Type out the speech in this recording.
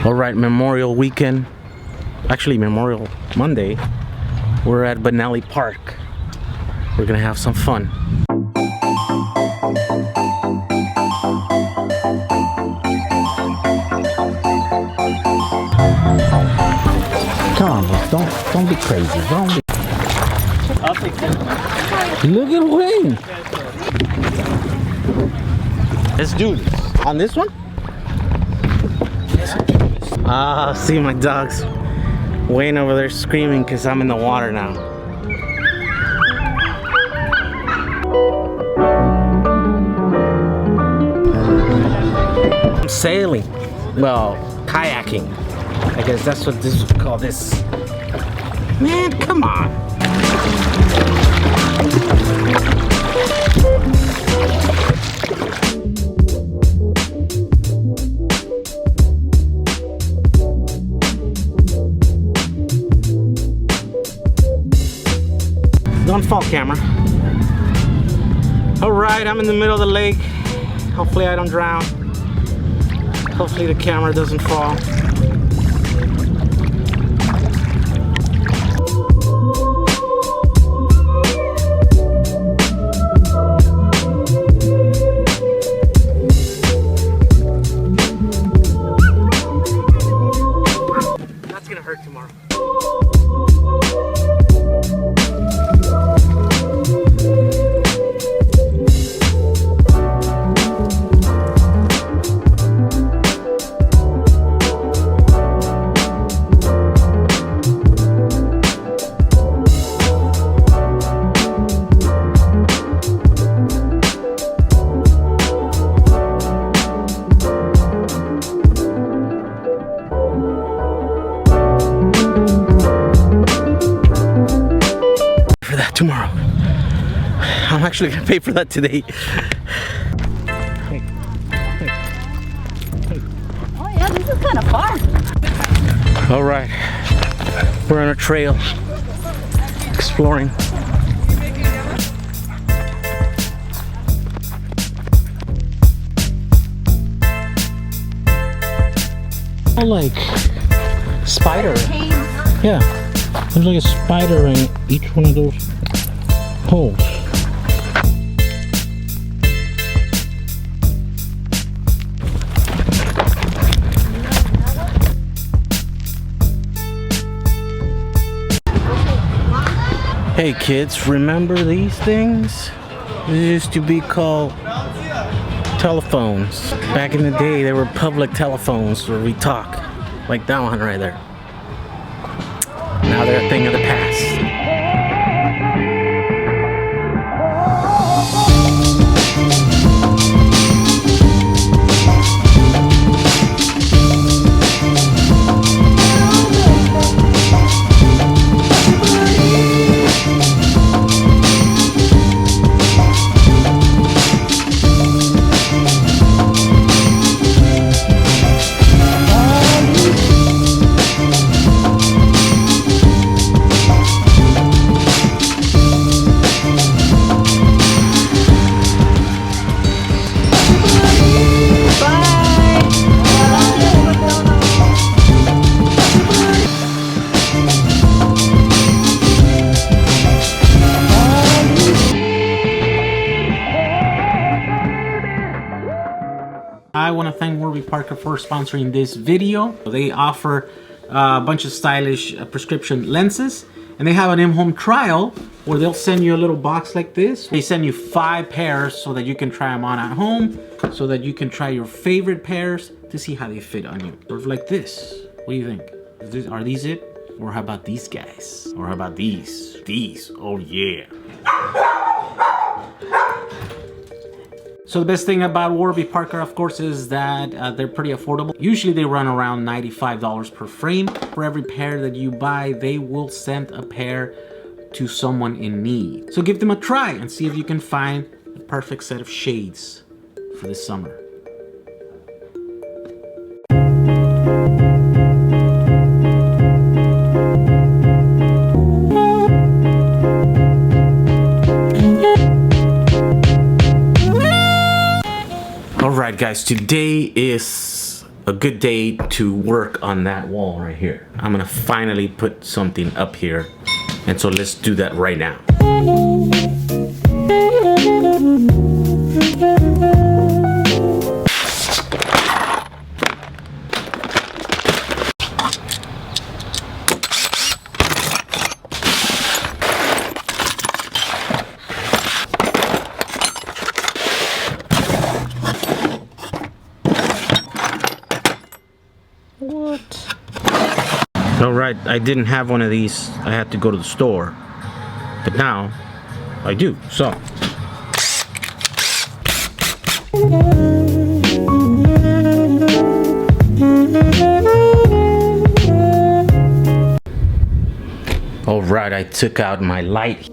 All right, Memorial weekend, actually Memorial Monday, we're at Benelli Park. We're gonna have some fun. Come on, don't be crazy. Don't be. I'll take that. Look at Wayne. Let's do this. On this one? Ah, see my dogs. Wayne over there screaming because I'm in the water now. I'm sailing. Well, kayaking. I guess that's what this is called. This. Man, come on. Don't fall, camera. All right, I'm in the middle of the lake. Hopefully I don't drown. Hopefully the camera doesn't fall. That's gonna hurt tomorrow. Tomorrow. I'm actually gonna pay for that today. Oh yeah, this is kind of fun. All right, we're on a trail, exploring. Oh, like spider. Yeah, there's like a spider in each one of those holes. Hey kids, remember these things? They used to be called telephones. Back in the day, they were public telephones where we talk, like that one right there. Now they're a thing of the past. I want to thank Warby Parker for sponsoring this video. They offer a bunch of stylish prescription lenses, and they have an in-home trial where they'll send you a little box like this. They send you 5 pairs so that you can try them on at home, so that you can try your favorite pairs to see how they fit on you. Sort of like this. What do you think? Are these it? Or how about these guys? Or how about these? These, oh yeah. So the best thing about Warby Parker, of course, is that they're pretty affordable. Usually they run around $95 per frame. For every pair that you buy, they will send a pair to someone in need. So give them a try and see if you can find the perfect set of shades for this summer. Alright guys, today is a good day to work on that wall right here. I'm gonna finally put something up here. And so let's do that right now. What? All right, I didn't have one of these. I had to go to the store. But now, I do, so. All right, I took out my light.